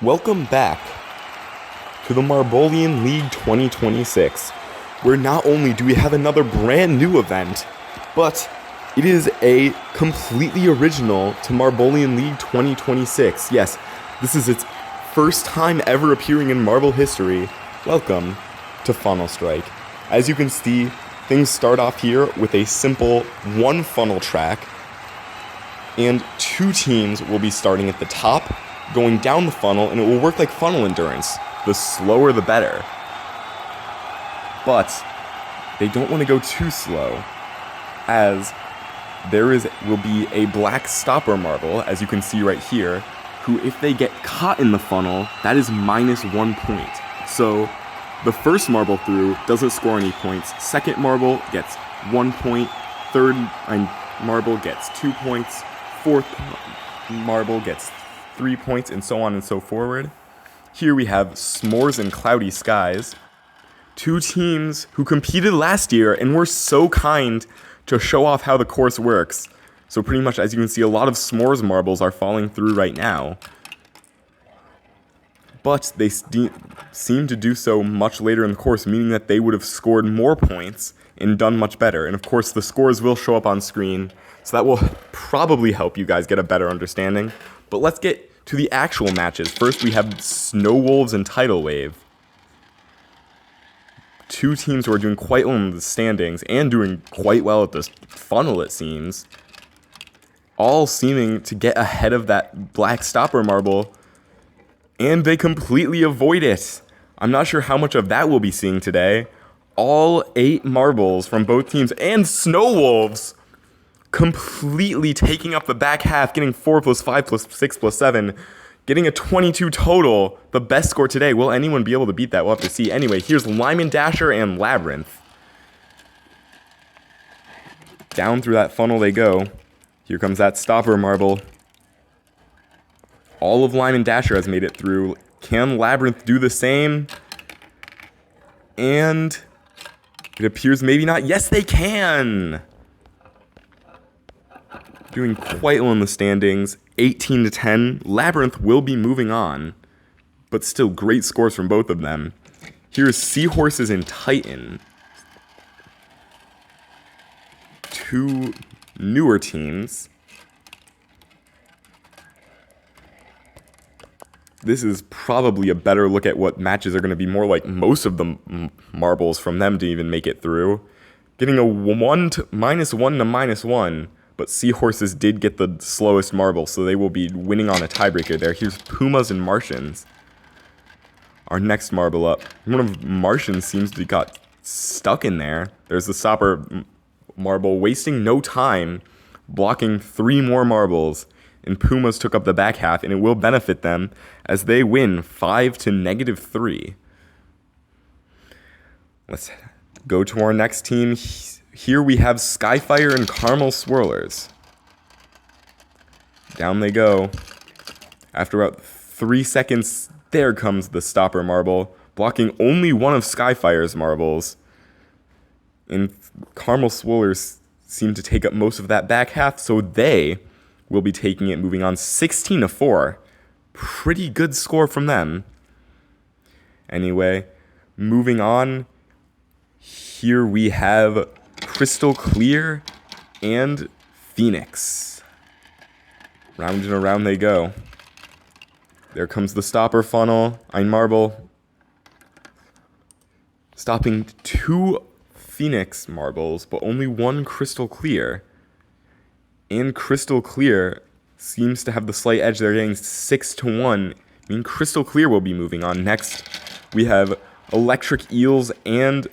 Welcome back to the Marbolian League 2026, where not only do we have another brand new event, but it is a completely original to Marbolian League 2026. Yes, this is its first time ever appearing in Marble history. Welcome to Funnel Strike. As you can see, things start off here with a simple one funnel track, and two teams will be starting at the top, going down the funnel, and it will work like funnel endurance. The slower the better. But they don't want to go too slow, as will be a black stopper marble, as you can see right here, who, if they get caught in the funnel, that is -1 point. So the first marble through doesn't score any points. Second marble gets 1 point. Third marble gets 2 points. Fourth marble gets 3 points, and so on and so forward. Here we have S'mores and Cloudy Skies, two teams who competed last year and were so kind to show off how the course works. So pretty much, as you can see, a lot of S'mores marbles are falling through right now. But they seem to do so much later in the course, meaning that they would have scored more points and done much better. And of course, the scores will show up on screen, so that will probably help you guys get a better understanding. But let's get to the actual matches. First, we have Snow Wolves and Tidal Wave. Two teams who are doing quite well in the standings and doing quite well at this funnel, it seems. All seeming to get ahead of that black stopper marble, and they completely avoid it. I'm not sure how much of that we'll be seeing today. All 8 marbles from both teams, and Snow Wolves completely taking up the back half, getting 4 plus 5 plus 6 plus 7, getting a 22 total, the best score today. Will anyone be able to beat that? We'll have to see. Anyway, here's Lyman Dasher and Labyrinth. Down through that funnel they go. Here comes that stopper marble. All of Lyman Dasher has made it through. Can Labyrinth do the same? And it appears maybe not. Yes, they can! Doing quite well in the standings, 18-10. Labyrinth will be moving on, but still great scores from both of them. Here's Seahorses and Titan. Two newer teams. This is probably a better look at what matches are going to be more like most of the marbles from them to even make it through. Getting a -1 to -1. But Seahorses did get the slowest marble, so they will be winning on a tiebreaker there. Here's Pumas and Martians. Our next marble up. One of Martians seems to got stuck in there. There's the stopper marble, wasting no time, blocking 3 more marbles. And Pumas took up the back half, and it will benefit them as they win 5 to -3. Let's go to our next team. Here we have Skyfire and Caramel Swirlers. Down they go. After about 3 seconds, there comes the stopper marble, blocking only one of Skyfire's marbles. And Caramel Swirlers seem to take up most of that back half, so they will be taking it, moving on 16-4. Pretty good score from them. Anyway, moving on. Here we have Crystal Clear and Phoenix. Round and around they go. There comes the stopper funnel. Ein marble. Stopping 2 Phoenix marbles, but only 1 Crystal Clear. And Crystal Clear seems to have the slight edge. They're getting 6-1. I mean, Crystal Clear will be moving on. Next, we have Electric Eels and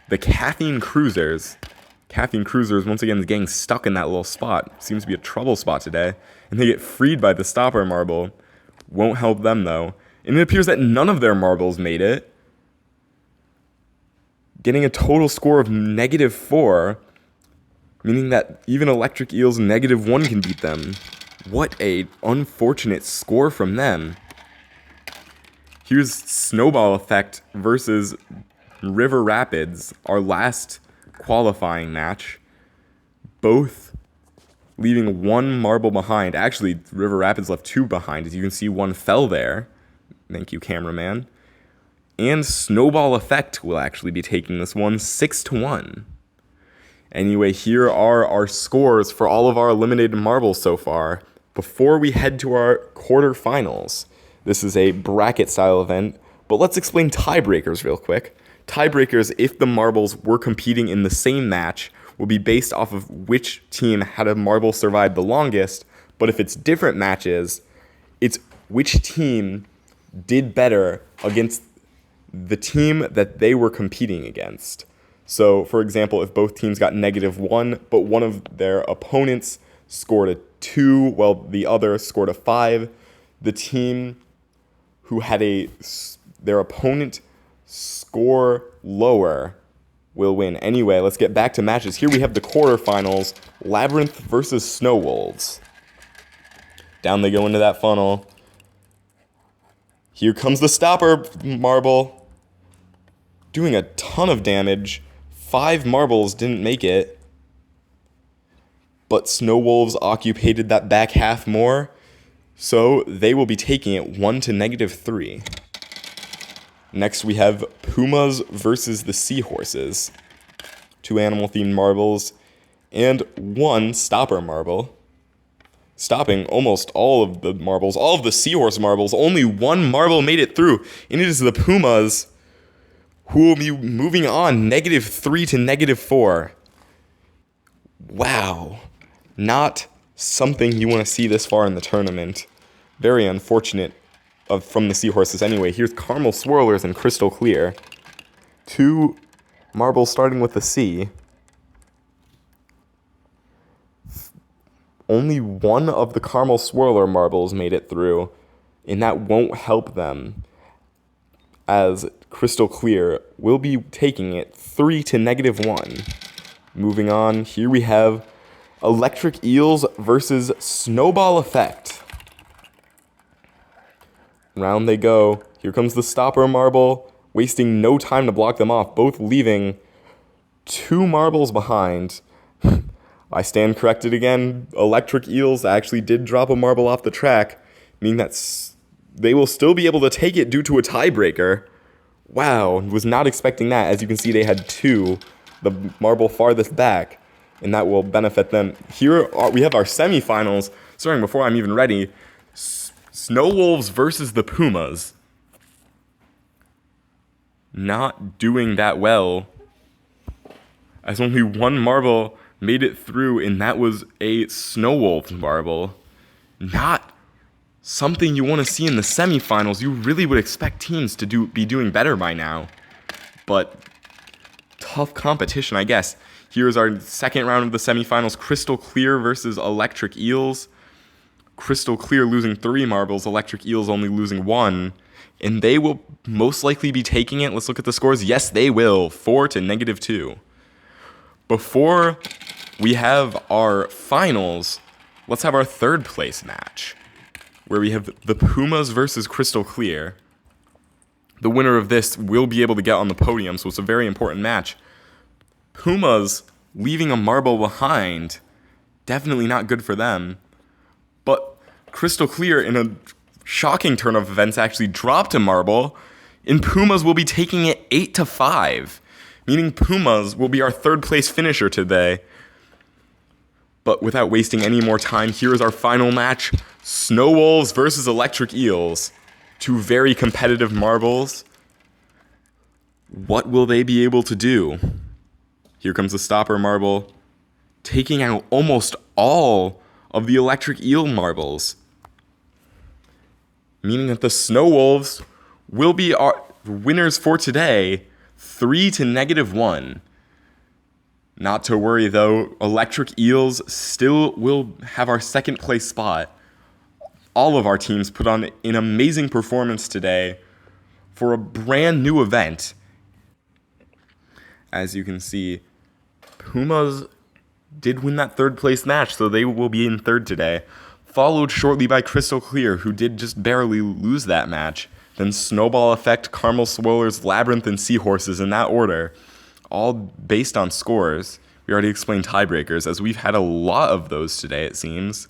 the Caffeine Cruisers. Caffeine Cruisers once again is getting stuck in that little spot. Seems to be a trouble spot today. And they get freed by the stopper marble. Won't help them though. And it appears that none of their marbles made it. Getting a total score of -4. Meaning that even Electric Eels -1 can beat them. What a unfortunate score from them. Here's Snowball Effect versus River Rapids, our last qualifying match. Both leaving 1 marble behind. Actually, River Rapids left 2 behind. As you can see, 1 fell there. Thank you, cameraman. And Snowball Effect will actually be taking this one 6-1. Anyway, here are our scores for all of our eliminated marbles so far. Before we head to our quarterfinals, this is a bracket style event, but let's explain tiebreakers real quick. Tiebreakers, if the marbles were competing in the same match, will be based off of which team had a marble survive the longest, but if it's different matches, it's which team did better against the team that they were competing against. So, for example, if both teams got -1, but one of their opponents scored a 2 while the other scored a 5, the team who had their opponent score lower will win. Anyway, let's get back to matches. Here we have the quarterfinals, Labyrinth versus Snow Wolves. Down they go into that funnel. Here comes the stopper marble, doing a ton of damage. 5 marbles didn't make it, but Snow Wolves occupied that back half more, so they will be taking it 1 to -3. Next we have Pumas versus the Seahorses. 2 animal-themed marbles and 1 stopper marble. Stopping almost all of the marbles, all of the Seahorse marbles. Only 1 marble made it through, and it is the Pumas who will be moving on -3 to -4. Wow. Not something you want to see this far in the tournament. Very unfortunate from the Seahorses. Anyway, here's Caramel Swirlers and Crystal Clear. 2 marbles starting with the C. Only 1 of the Caramel Swirler marbles made it through, and that won't help them, as Crystal Clear will be taking it 3 to -1. Moving on, here we have Electric Eels versus Snowball Effect. Round they go. Here comes the stopper marble, wasting no time to block them off, both leaving 2 marbles behind. I stand corrected again. Electric Eels actually did drop a marble off the track, meaning that they will still be able to take it due to a tiebreaker. Wow, was not expecting that. As you can see, they had 2, the marble farthest back, and that will benefit them. Here we have our semifinals, starting before I'm even ready. Snow Wolves versus the Pumas. Not doing that well, as only 1 marble made it through, and that was a Snow Wolves marble. Not something you want to see in the semifinals. You really would expect teams to be doing better by now. But tough competition, I guess. Here's our second round of the semifinals, Crystal Clear versus Electric Eels. Crystal Clear losing 3 marbles, Electric Eels only losing 1. And they will most likely be taking it. Let's look at the scores. Yes, they will. 4 to -2. Before we have our finals, let's have our third place match, where we have the Pumas versus Crystal Clear. The winner of this will be able to get on the podium, so it's a very important match. Pumas leaving a marble behind, definitely not good for them. But Crystal Clear, in a shocking turn of events, actually dropped a marble, and Pumas will be taking it 8 to 5, meaning Pumas will be our third place finisher today. But without wasting any more time, here is our final match, Snow Wolves versus Electric Eels. 2 very competitive marbles. What will they be able to do? Here comes the stopper marble, taking out almost all of the Electric Eel marbles, meaning that the Snow Wolves will be our winners for today, 3 to -1. Not to worry though, Electric Eels still will have our second place spot. All of our teams put on an amazing performance today for a brand new event. As you can see, Pumas did win that third place match, so they will be in third today. Followed shortly by Crystal Clear, who did just barely lose that match. Then Snowball Effect, Caramel Swirlers, Labyrinth, and Seahorses in that order, all based on scores. We already explained tiebreakers, as we've had a lot of those today, it seems.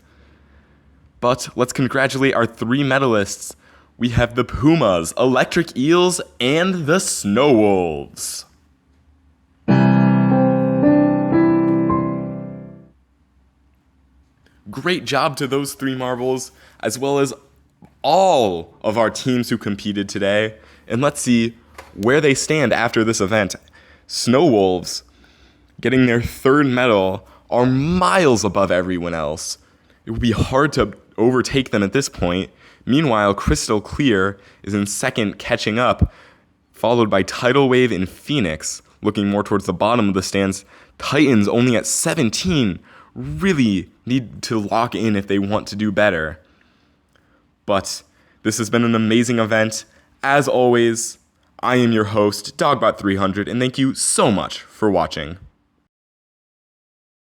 But let's congratulate our 3 medalists we have the Pumas, Electric Eels, and the Snow Wolves. Great job to those 3 marbles, as well as all of our teams who competed today. And let's see where they stand after this event. Snow Wolves, getting their 3rd medal, are miles above everyone else. It would be hard to overtake them at this point. Meanwhile, Crystal Clear is in 2nd, catching up, followed by Tidal Wave and Phoenix, looking more towards the bottom of the stands. Titans only at 17, really need to lock in if they want to do better. But this has been an amazing event. As always, I am your host, Dogbot300, and thank you so much for watching.